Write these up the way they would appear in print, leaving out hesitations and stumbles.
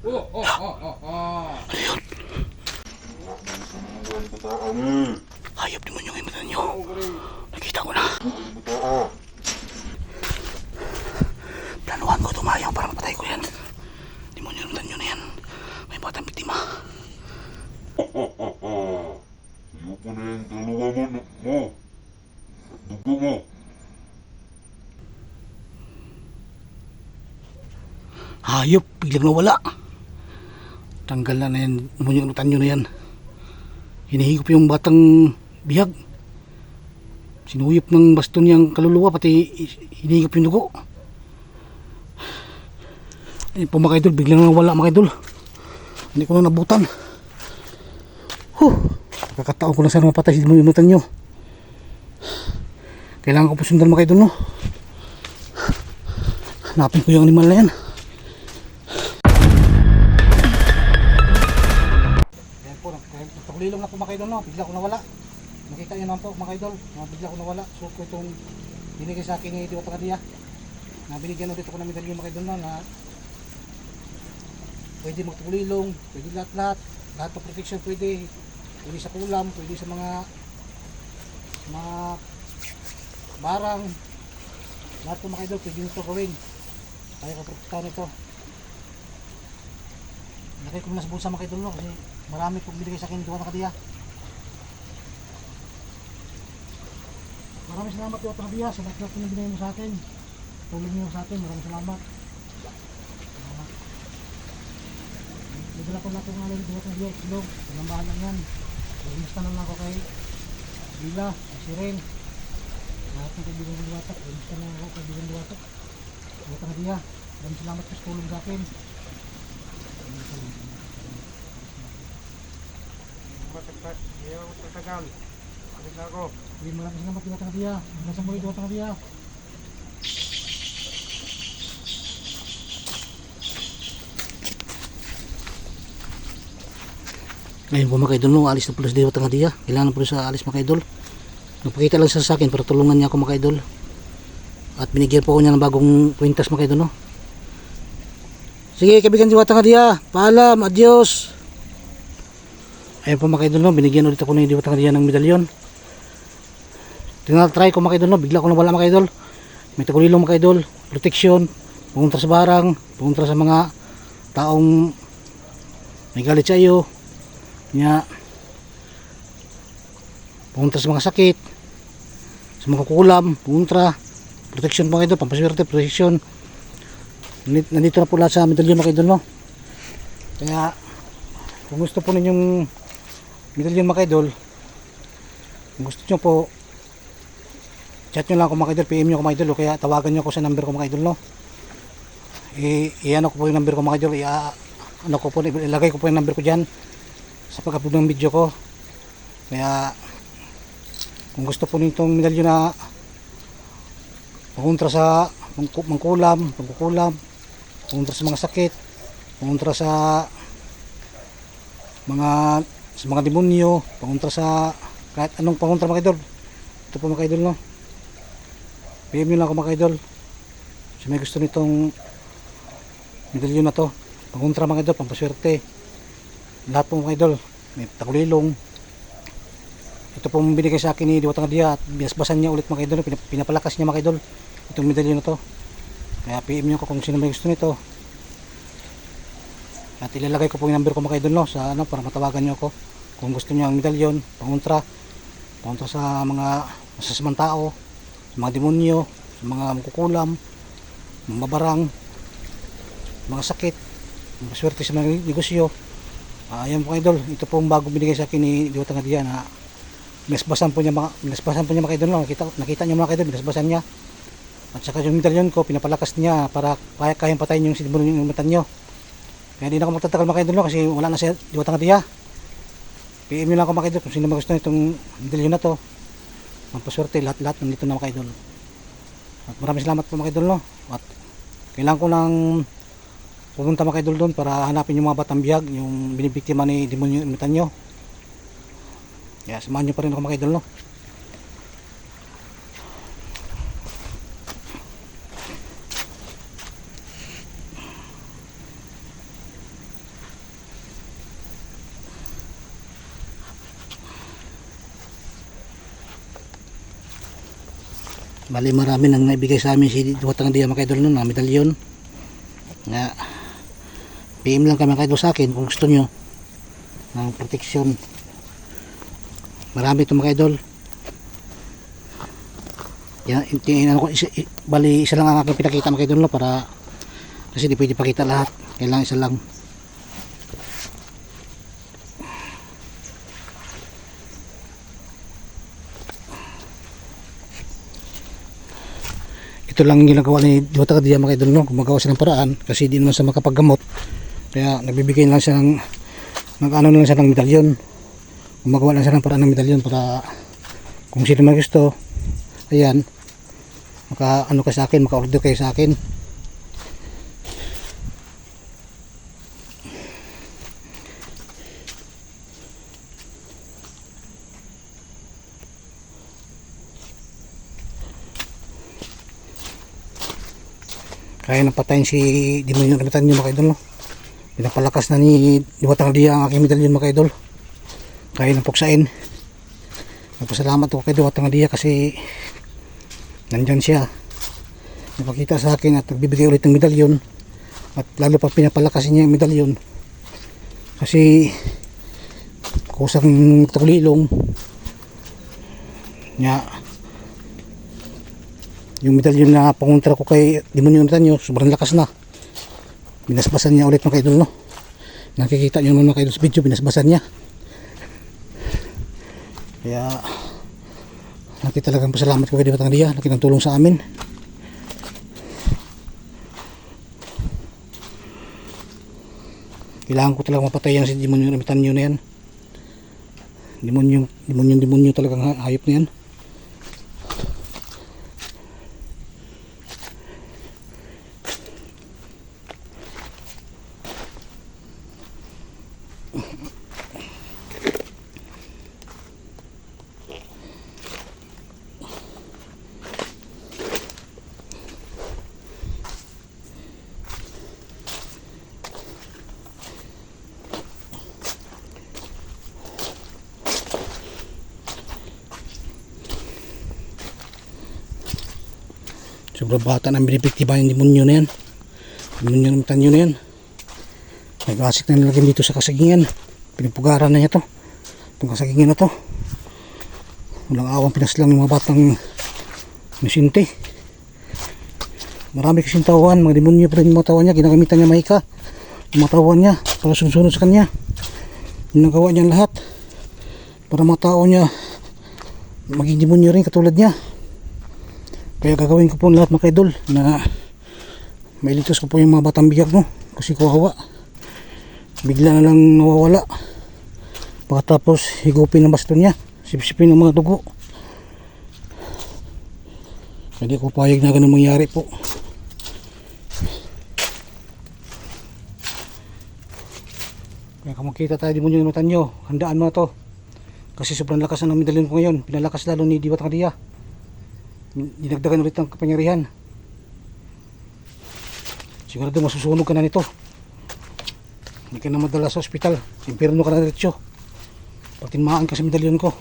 Hayop naman yung imatan nyo. Nakita ko na. Planuhan ko tumayaw para mapatay ko yan. Demonyo imatan nyo na yan. May batang biktima. Ayoko na yung dalawa mo. Dugo mo. Hayop, biglang nawala. Tanggal na yan. Demonyo imatan nyo na yan. Hinihigop yung batang bihag. Sinuyop ng baston niyang kaluluwa, pati hinihigop yung dugo. Ayun po mga idol, biglang nawala mga idol. Hindi ko na nabutan. Kakataon ko na sana mapatay si demonyo imatan nyo. Kailangan ko po sundan mga idol, no? Hanapin ko yung animal na yan. Ayan po, nagtakulilong na po mga idol, no? Bigla ko nawala. Nakita nyo naman po mga idol, bigla ko nawala. So ko itong binigay sa akin ni Diwata Kadiya. Na binigyan ulit ako ng medalyon mga idol, no? Na pwede magtakulilong, pwede lahat-lahat. Lahat ng protection pwede. Pwede sa kulam, pwede sa mga barang. Lahat po mga idol, pwede nito gawin. Kaya kaprotektahan ito. Lagay ko muna sa bulsa mga idol, no? Kasi marami pong binigay sa akin Diwata Kadiya. Maraming salamat Diwata Kadiya sa lahat na binigay mo sa akin. Tulong niyo sa akin, maraming salamat. Dala ko na itong alam Diwata Kadiya, itlog, pinambahan lang yan. Gusto na lang ako kay Bila, si Ren. Lahat ng kaibigan ng Diwata, gusto na lang ako kaibigan ng Diwata. Diwata Kadiya, maraming salamat sa tulong sa akin. Matagal. Balik na ako. Maraming salamat Diwata Kadiya. Hanggang sa muli Diwata Kadiya. Ngayon po mga idol, no, alis na pala sa Diwata Kadiya. Kailangan po sa alis mga idol. Nagpakita lang siya sa akin para tulungan niya ako mga idol. At binigyan po ako niya ng bagong kwintas mga idol, no. Sige kaibigan Diwata Kadiya, paalam, adios. Ayun po mga idol, no, binigyan ulit ako ni Diwata Kadiya ng medalyon. Tinatry ko mga idol, no, bigla ko nawala mga idol. May tagulilong mga idol, protection, pumunta sa barang, pumunta sa mga taong may galit sa iyo. Nya pumunta sa mga sakit, sa mga kukulam, pumunta protection mga idol, pampaswerte, protection. Nandito na po lahat sa medalyon mga idol, no. Kaya kung gusto po ninyong medalyon mga idol, kung gusto nyo po, chat nyo lang ako mga idol, PM nyo ako mga idol, o kaya tawagan nyo ako sa number ko mga idol, no. I-ano ko po yung number ko mga idol, ano ko po, ilagay ko po yung number ko dyan sa pag-upload ng video ko. Kaya kung gusto po nitong medalyon na pangontra sa mangkulam, pagkukulam, pangontra sa mga sakit, pangontra sa mga demonyo, pangontra sa kahit anong pangontra mga idol, ito po mga idol, no. PM nyo lang ako mga idol so may gusto nitong medalyon na to, pangontra mga idol, pampaswerte, lahat po mga idol. May takulilong. Ito po binigay sa akin ni Diwata Kadiya at binasbasan niya ulit mga idol, pinapalakas niya mga idol itong medalyon na to. Kaya PM nyo ko kung sino may gusto nito at ilalagay ko po yung number ko mga idol, no, sa ano, para matawagan nyo ako kung gusto nyo ang medalyon, pangontra sa mga masasamang tao, sa mga demonyo, sa mga makukulam, mga barang, mga sakit, mga swerte sa mga negosyo. Ayan po idol, ito po ang bago binigay sa akin ni Diwata Kadiya na binasbasan po niya mga idol, no? Nakita niyo mga idol, binasbasan niya. At saka yung medalyon ko, pinapalakas niya para kayang patayin yung demonyo yung imatan nyo. Kaya hindi na ako magtatagal mga idol, no? Kasi wala na si Diwata Kadiya. PM nyo lang ako mga idol kung sino magusto itong medalyon na to. Magpaswerte, lahat nandito na mga idol. At maraming salamat po mga idol, no? At kailangan ko lang pumunta mga idol doon para hanapin yung mga batang biyag, yung binibiktima ni demonyo imatan nyo. Kaya samahan nyo pa rin ako mga idol, no. Bali marami nang naibigay sa amin si Diwatang Dia mga idol nun na medalyon. Nga PM lang kami mga idol sa akin kung gusto nyo ng proteksyon. Marami ito mga idol. Yan, bali isa lang ang aking pinakita mga idol no, para kasi di pwede pakita lahat, kailangan isa lang. Ito lang yung ginagawa ni Diwata Dia mga idol no, gumagawa siya ng paraan kasi di naman siya makapaggamot, kaya nagbibigay lang siya ng ano lang siya ng medalyon. Gumagawa lang siya ng paraan ng medalyon para kung sino man gusto, ayan, maka ano ka sa akin, maka order kayo sa akin. Kaya nang patayin si demonyo na medalyon mga idol no. Pinapalakas na ni Diwatang Dia ang aking medalyon mga idol. Kaya nang puksain. Nagpasalamat ako kay Diwatang Dia kasi nandyan siya. Napakita sa akin at nagbibigay ulit ng medalyon. At lalo pa pinapalakas niya yung medalyon. Kasi kusang takulilong niya. Yung medalyon na pangontra ko kay demonyo na tanyo, sobrang lakas na. Binasbasan niya ulit mga idol no. Nakikita nyo naman mga idol sa video, binasbasan niya. Kaya nakita talagang pasalamat ko kay Diwatang Dia, nakinatulong sa amin. Kailangan ko talagang mapatay yan si demonyo na tanyo na yan. Demonyo talagang hayop na yan. Sobrang bata nang binibiktima yung demonyo na yan. Demonyo ng tanyo na yan. Nag-asik na nilagyan dito sa kasagingan. Pinipugaran na niya to. Itong kasagingan na to. Walang awang pinaslang ng mga batang misinti. Marami kasing tawan. Mga demonyo pa rin yung mga tawan niya. Ginagamitan niya mahika. Yung mga tawan niya para sunod sa kanya. Ginagawa niya lahat para mga tao niya maging demonyo rin katulad niya. Kaya gagawin ko po lahat mga idol na mailigtas ko po yung mga batang biyag no, kasi kawawa, bigla na lang nawawala. Pagkatapos higupin ang baston niya, sipsipin ang mga dugo. Hindi ko payag na ganun mangyari po. Kaya kung makita tayo di mo yung matan nyo, handaan mo na to kasi sobrang lakas ng medalyon ko ngayon. Pinalakas lalo ni Diwatang Dia, dinagdagan ulit ang kapangyarihan. Sigurado masusunog ka na nito, hindi ka na madala sa ospital, sa impyerno ka na diretso pag tinmaan ka sa medalyon ko.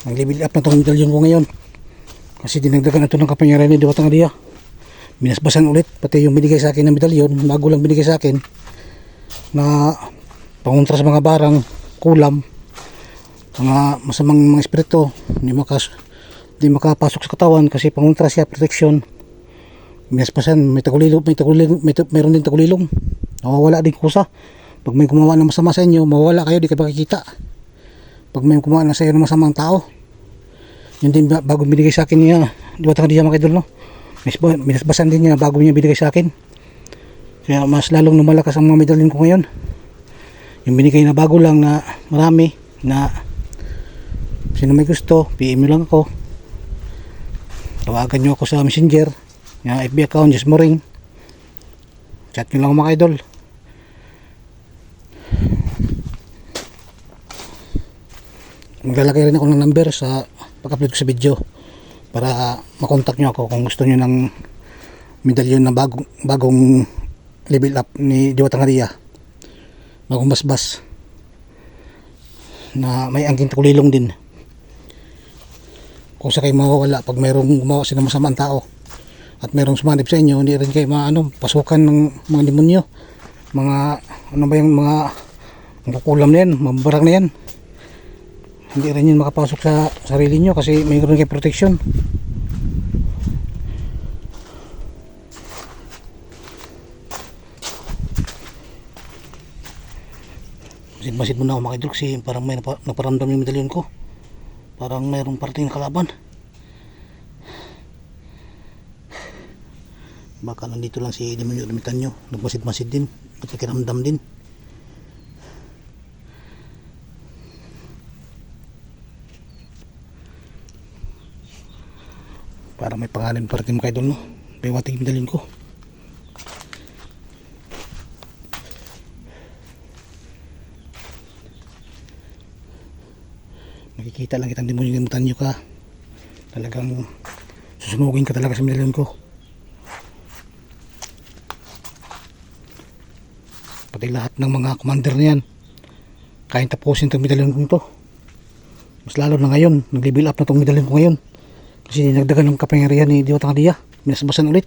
Nag-level up na itong medalyon ko ngayon kasi dinagdagan na ito ng kapangyarihan ni Diwatang Dia. Binasbasan ulit pati yung binigay sa akin ng medalyon, bago lang binigay sa akin na pangontra sa mga barang, kulam, mga masamang mga espiritu, hindi makapasok sa katawan kasi pangontra siya, protection. Binasbasan, mayroon din tagulilong, nawawala din kusa. Pag may gumawa ng masama sa inyo, mawawala kayo, di kayo makikita. Pag may kumain na sa iyo ng masamang tao, yun din bago binigay sa akin niya Diwatang Dia mga idol no, binasbasan din niya bago niya binigay sa akin. Kaya mas lalong lumalakas ang mga medalyon ko ngayon. Yung binigay na bago lang na marami, na sino may gusto, PM nyo lang ako, tawagan nyo ako sa messenger, yung FB account, Just Moring, chat nyo lang mga idol. maglalagay rin ako ng number sa pag-upload ko sa video para makontak nyo ako kung gusto nyo ng medalyon na bagong level up ni Diwata Maria, bagong basbas na may angking takulilong din. Kung sa kayo mawawala pag mayroong gumawa sila masamang tao at mayroong sumanib sa inyo, hindi rin kayo pasukan ng mga demonyo, mga ano ba yung mga kukulam na yan, mabarang na yan. Hindi rin yun makapasok sa sarili nyo kasi mayroon kayo protection. Masid-masid muna ako mga idol kasi parang may naparamdam yung medalyon ko. Parang mayroong parating na kalaban. Baka nandito lang si demonyo limitan nyo. Nagmasid-masid din. Nagkikiramdam din. Parang may pangalan parating mga idol, no? Baywating yung medalyon ko. Nakikita lang kitang demonyo limutan nyo ka. Talagang susunugin ka talaga sa medalyon ko. Pati lahat ng mga commander na yan kaya tapusin itong medalyon ko ito. Mas lalo na ngayon, nag-level up na itong medalyon ko ngayon kasi nagdagan ng kapangyarihan ni Diwata Maria. Minasbasan ulit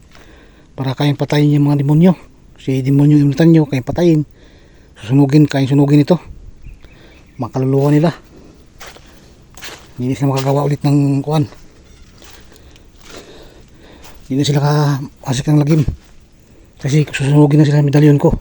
para kayang patayin yung mga demonyo. Si demonyo limutan nyo kayang patayin, susunugin, kayang sunugin ito, mga kaluluwa nila. Hindi na sila makagawa ulit ng kuwan. Hindi na sila kasik ng lagim kasi susunugin na sila ng medalyon ko.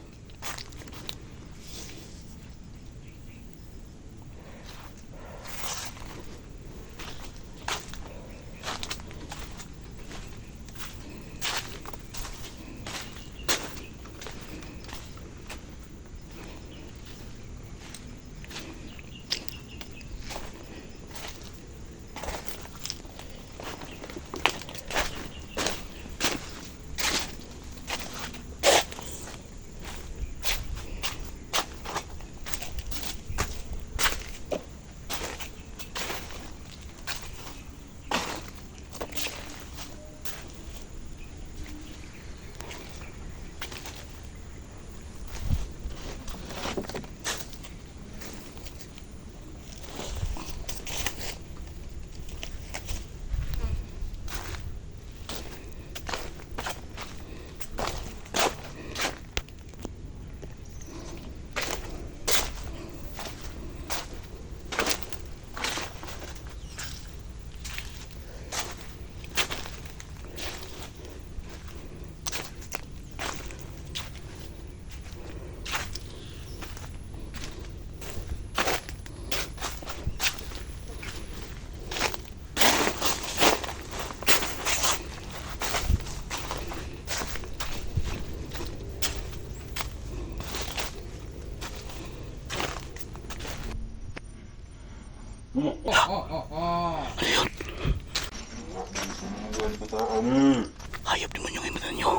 Hayop demonyo yung imutan nyo.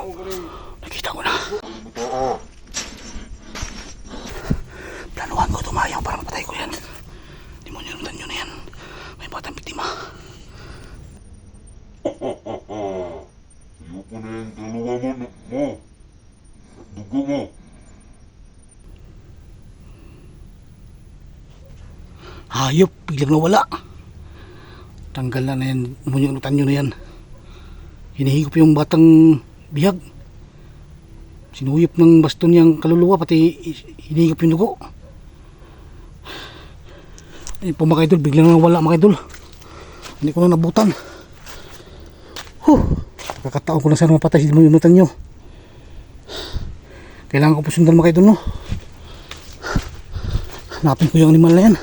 Nakita ko na. Planuhan ko tumayaw para mapatay ko yan. Demonyo yung imutan nyo na yan. May batang biktima. Ayoko na yung dalawa mo. Dugo mo. Hayop, biglang nawala. Tanggal na yan, demonyo yung imutan nyo na yan. Hinihigop yung batang bihag. Sinuyop ng baston niyang kaluluwa, pati hinihigop yung dugo. Ayun po mga idol, biglang nawala mga idol. Hindi ko na nabutan. Kakataon ko na sana mapatay si demonyo yung imutan nyo. Kailangan ko po sundan mga idol, no? Hanapin ko yung animal na yan.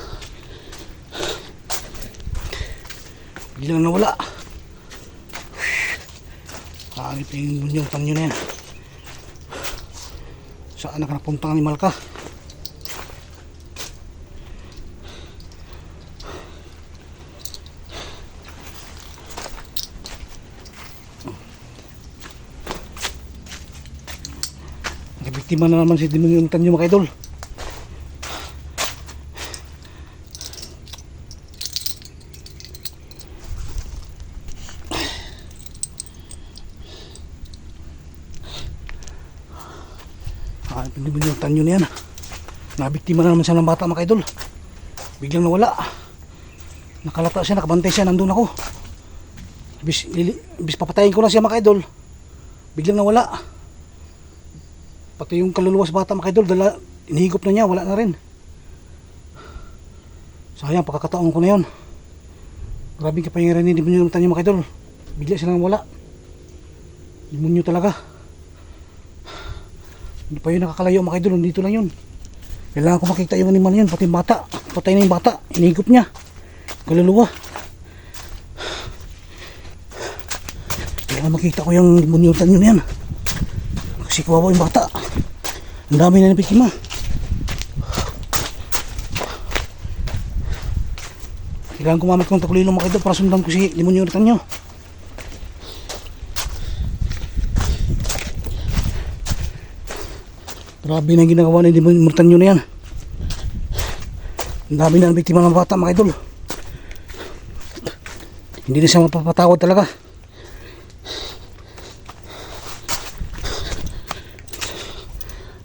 Biglang nawala. Kaagip yung bunyong tanyo na yan. Saan na ka napuntang animal ka? Nabiktima na naman si bunyong tanyo mga idol. Yung tanyo na yan. Nabiktima na naman siya ng bata mga idol. Biglang nawala. Nakalata siya, nakabantay siya, nandun ako. Bis papatayin ko na siya mga idol. Biglang nawala. Pati yung kaluluwa sa bata mga idol, inihigop na niya, wala na rin. Sayang, pagkakataon ko na yun. Grabing kapangyarihan ni demonyo ng tanyo mga idol. Bigla silang wala. Demonyo talaga. Hindi pa yun nakakalayo mga idol, dito lang yun. Kailangan ko makita yung animal yun, pati bata. Patay na yung bata, inihigop niya. Kaluluwa. Kailangan makita ko yung demonyo ng tanyo na yan. Kasi kawawa yung bata. Ang dami na nabiktima. Kailangan gumamit ko ng takulilong mga idol para sundan ko si demonyo ng tanyo. Grabe na ginagawa ng demonyo ng tanyo na yan. Ang dami na nabiktima ng bata mga idol. Hindi na siya mapapatawad talaga.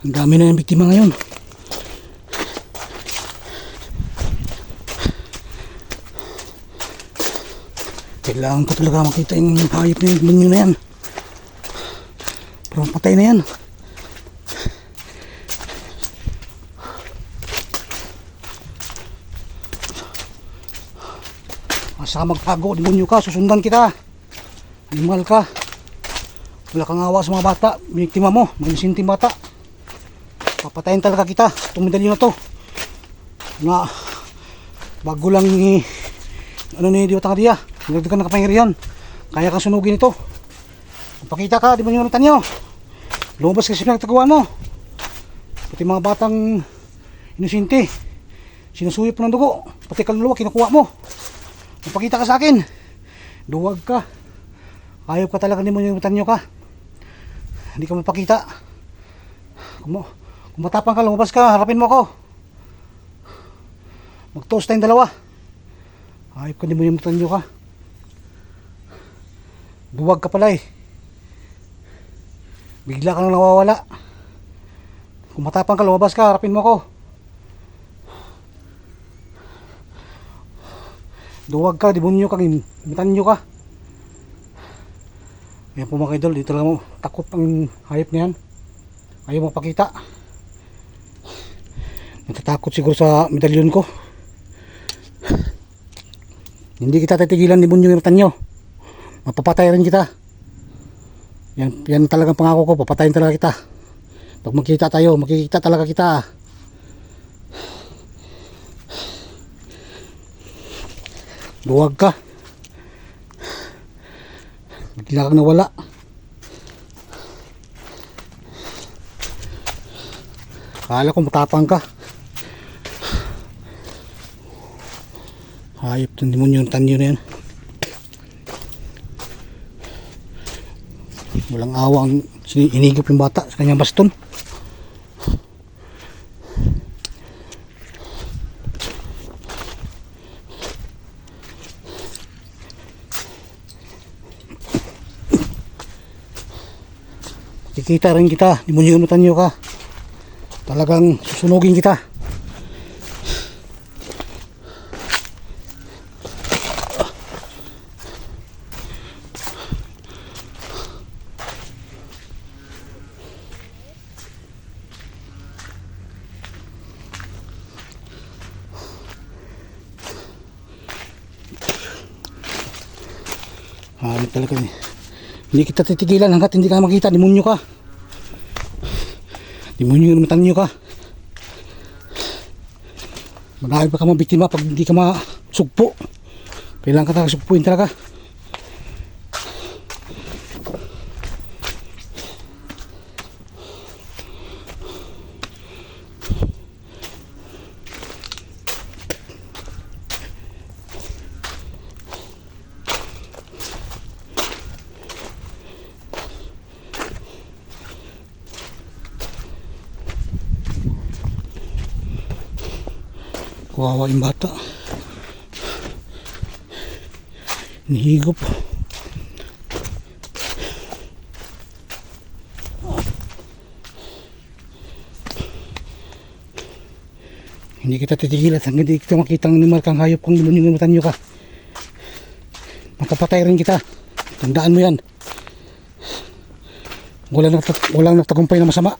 Ang dami na ng biktima ngayon. Kailangan ko talaga makita yung hayop na yung na yan. Pero patay na yan. Asa magtago, demonyo ka, susundan kita. Animal ka. Wala kang awa sa mga bata, biniktima mo, manisinting bata. Papatayin talaga kita, itong medalyo na to. Na bago lang ni ni Diwata Kadiya, nagdagan ng kapangyarihan. Kaya kang sunugin ito. Pakita ka, demonyo ng tanyo. Lumabas kasi pinagtagawa mo. Pati mga batang inusinti, sinusuyop ng dugo, pati kaluluwa kinukuha mo. Magpakita ka sa akin. Duwag ka. Ayaw ka talaga, demonyo ng tanyo ka. Hindi ka mapakita. Kung matapang ka, lumabas ka, harapin mo ako. Mag-toast tayong dalawa. Ayaw ka, demonyo ng tanyo ka. Duwag ka pala eh. Bigla ka nang nawawala. Kung matapang ka, lumabas ka, harapin mo ako. Duwag ka, demonyo ka, tanyo ka. Ayan po mga idol, dito lang mo. Takot ang hayop na yan. Ayaw magpakita. Natatakot siguro sa medalyon ko. Hindi kita titigilan, demonyo ng tanyo. Mapapatay rin kita. Yan talagang pangako ko, papatayin talaga kita. Pag magkita tayo, makikita talaga kita. Duwag ka. Bigla kang nawala. Kala ko matapang ka. Hayop ng demonyo ng tanyo na yan. Walang awang inigop yung bata sa kanyang baston. Kikita rin kita, demonyo ng tanyo ka. Talagang susunugin kita. Talaga eh. Hindi kita titigilan hanggat hindi ka makita, demonyo ka. Demonyo ng tanyo ka. Marami pa ka mabiktima pag hindi ka masugpo. Kailangan ka talaga sugpuin talaga. Kawawa yung bata. Nihigop. Hindi kita titigilan hanggang hindi kita makita ng animal kang hayop kung demonyo ng matanyo ka. Mapapatay rin kita. Tandaan mo yan. Walang nagtagumpay na masama.